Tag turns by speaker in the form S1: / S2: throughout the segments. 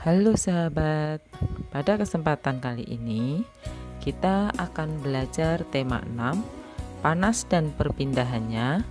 S1: Halo sahabat, pada kesempatan kali ini kita akan belajar tema 6, panas dan perpindahannya,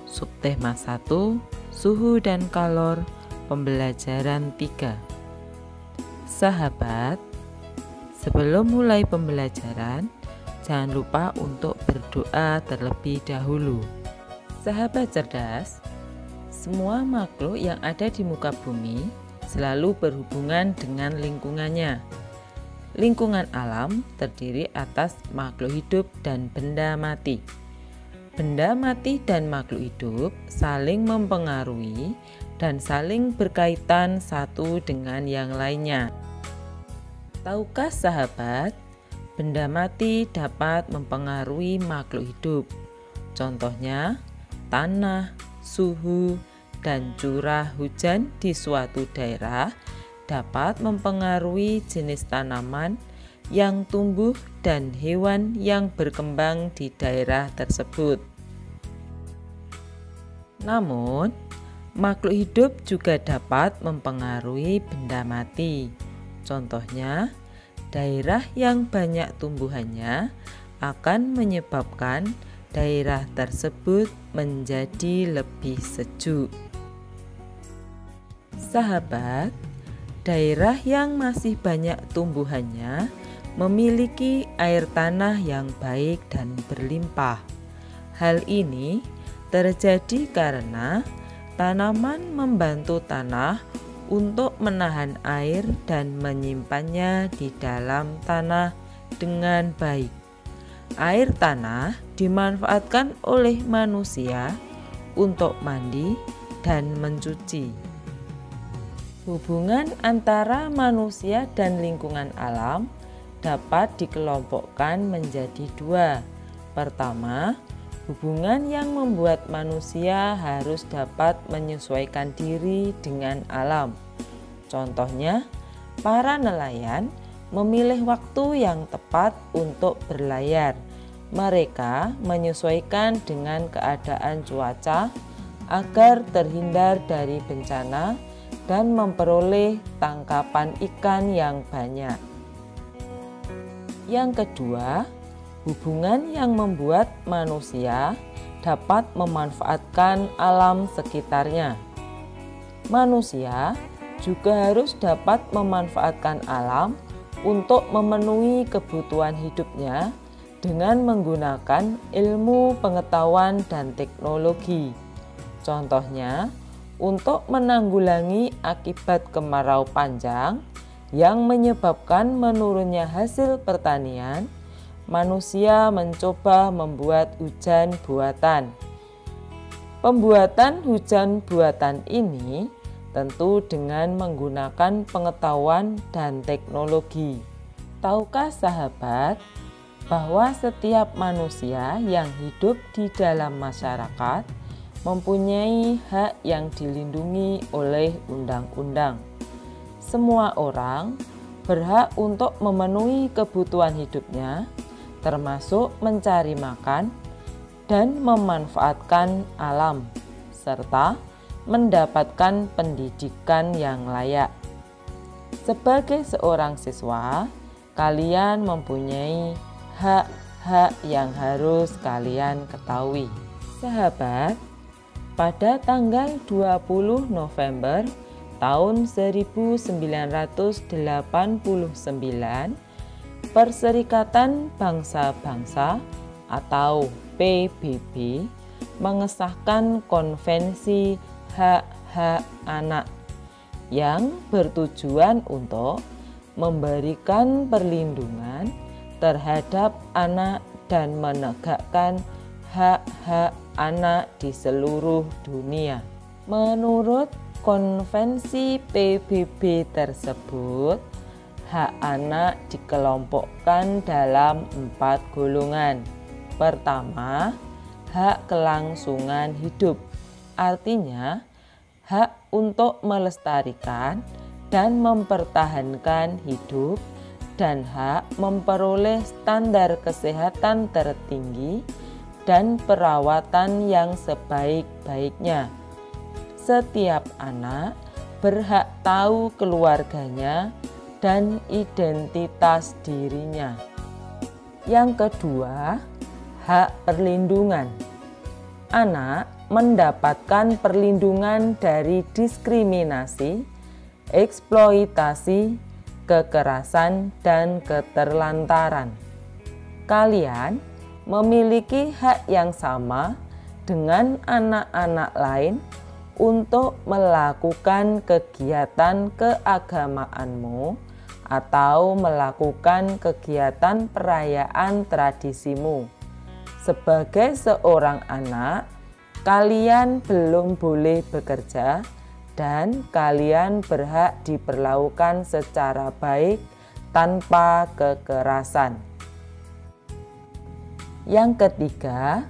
S1: subtema 1, suhu dan kalor, pembelajaran 3. Sahabat, sebelum mulai pembelajaran, jangan lupa untuk berdoa terlebih dahulu. Sahabat cerdas, semua makhluk yang ada di muka bumi selalu berhubungan dengan lingkungannya. Lingkungan alam terdiri atas makhluk hidup dan benda mati. Benda mati dan makhluk hidup saling mempengaruhi dan saling berkaitan satu dengan yang lainnya. Tahukah sahabat, benda mati dapat mempengaruhi makhluk hidup. Contohnya, tanah, suhu, dan curah hujan di suatu daerah dapat mempengaruhi jenis tanaman yang tumbuh dan hewan yang berkembang di daerah tersebut. Namun, makhluk hidup juga dapat mempengaruhi benda mati. Contohnya, daerah yang banyak tumbuhannya akan menyebabkan daerah tersebut menjadi lebih sejuk. Sahabat, daerah yang masih banyak tumbuhannya memiliki air tanah yang baik dan berlimpah. Hal ini terjadi karena tanaman membantu tanah untuk menahan air dan menyimpannya di dalam tanah dengan baik. Air tanah dimanfaatkan oleh manusia untuk mandi dan mencuci. Hubungan antara manusia dan lingkungan alam dapat dikelompokkan menjadi dua. Pertama, hubungan yang membuat manusia harus dapat menyesuaikan diri dengan alam. Contohnya, para nelayan memilih waktu yang tepat untuk berlayar. Mereka menyesuaikan dengan keadaan cuaca agar terhindar dari bencana dan memperoleh tangkapan ikan yang banyak. Yang kedua, hubungan yang membuat manusia dapat memanfaatkan alam sekitarnya. Manusia juga harus dapat memanfaatkan alam untuk memenuhi kebutuhan hidupnya dengan menggunakan ilmu, pengetahuan, dan teknologi. Contohnya, untuk menanggulangi akibat kemarau panjang yang menyebabkan menurunnya hasil pertanian, manusia mencoba membuat hujan buatan. Pembuatan hujan buatan ini tentu dengan menggunakan pengetahuan dan teknologi. Tahukah sahabat bahwa setiap manusia yang hidup di dalam masyarakat mempunyai hak yang dilindungi oleh undang-undang. Semua orang berhak untuk memenuhi kebutuhan hidupnya, termasuk mencari makan dan memanfaatkan alam, serta mendapatkan pendidikan yang layak. Sebagai seorang siswa, kalian mempunyai hak-hak yang harus kalian ketahui. Sahabat, pada tanggal 20 November tahun 1989, Perserikatan Bangsa-Bangsa atau PBB mengesahkan Konvensi Hak-Hak Anak yang bertujuan untuk memberikan perlindungan terhadap anak dan menegakkan hak-hak anak di seluruh dunia. Menurut konvensi PBB tersebut, hak anak dikelompokkan dalam 4 golongan. Pertama, hak kelangsungan hidup, artinya hak untuk melestarikan dan mempertahankan hidup dan hak memperoleh standar kesehatan tertinggi dan perawatan yang sebaik-baiknya. Setiap anak berhak tahu keluarganya dan identitas dirinya. Yang kedua, hak perlindungan. Anak mendapatkan perlindungan dari diskriminasi, eksploitasi, kekerasan, dan keterlantaran. Kalian memiliki hak yang sama dengan anak-anak lain untuk melakukan kegiatan keagamaanmu atau melakukan kegiatan perayaan tradisimu. Sebagai seorang anak, kalian belum boleh bekerja dan kalian berhak diperlakukan secara baik tanpa kekerasan. Yang ketiga,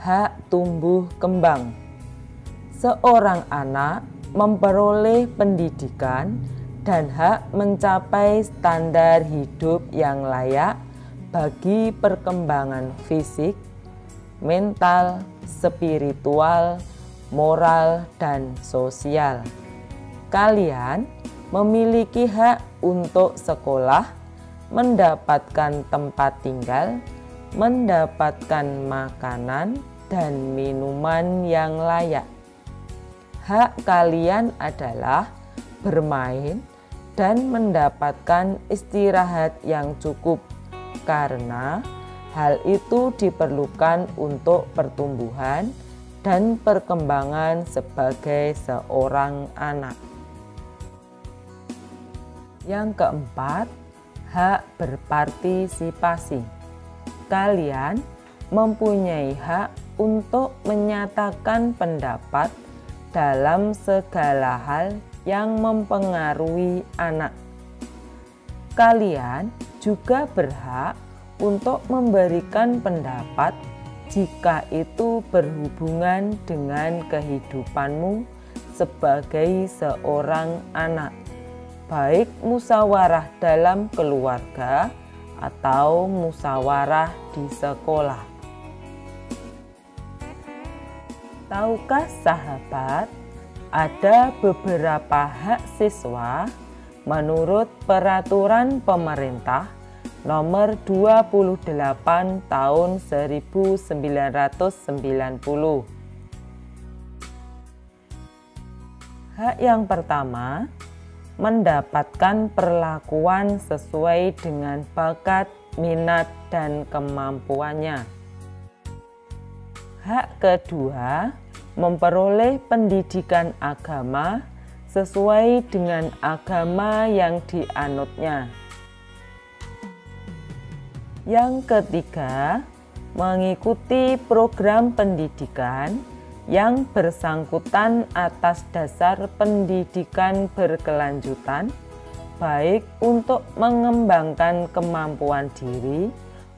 S1: hak tumbuh kembang. Seorang anak memperoleh pendidikan dan hak mencapai standar hidup yang layak bagi perkembangan fisik, mental, spiritual, moral, dan sosial. Kalian memiliki hak untuk sekolah, mendapatkan tempat tinggal, mendapatkan makanan dan minuman yang layak. Hak kalian adalah bermain dan mendapatkan istirahat yang cukup, karena hal itu diperlukan untuk pertumbuhan dan perkembangan sebagai seorang anak. Yang keempat, hak berpartisipasi. Kalian mempunyai hak untuk menyatakan pendapat dalam segala hal yang mempengaruhi anak. Kalian juga berhak untuk memberikan pendapat jika itu berhubungan dengan kehidupanmu sebagai seorang anak, baik musyawarah dalam keluarga atau musyawarah di sekolah. Tahukah sahabat, ada beberapa hak siswa menurut peraturan pemerintah nomor 28 tahun 1990. Hak yang pertama, mendapatkan perlakuan sesuai dengan bakat, minat, dan kemampuannya. Hak kedua, memperoleh pendidikan agama sesuai dengan agama yang dianutnya. Yang ketiga, mengikuti program pendidikan yang bersangkutan atas dasar pendidikan berkelanjutan, baik untuk mengembangkan kemampuan diri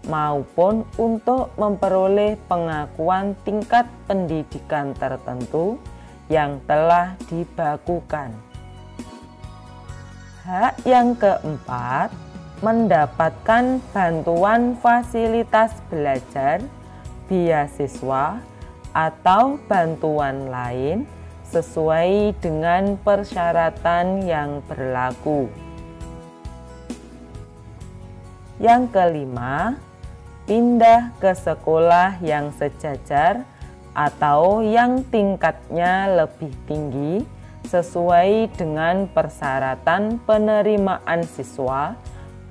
S1: maupun untuk memperoleh pengakuan tingkat pendidikan tertentu yang telah dibakukan. Hak yang keempat, mendapatkan bantuan fasilitas belajar, beasiswa, atau bantuan lain sesuai dengan persyaratan yang berlaku. Yang kelima, pindah ke sekolah yang sejajar atau yang tingkatnya lebih tinggi sesuai dengan persyaratan penerimaan siswa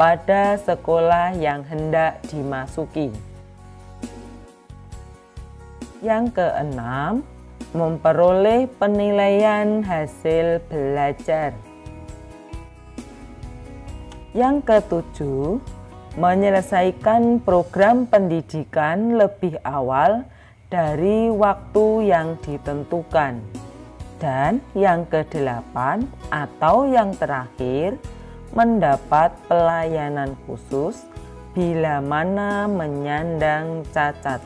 S1: pada sekolah yang hendak dimasuki. Yang keenam, memperoleh penilaian hasil belajar. Yang ketujuh, menyelesaikan program pendidikan lebih awal dari waktu yang ditentukan. Dan yang kedelapan atau yang terakhir, mendapat pelayanan khusus bila mana menyandang cacat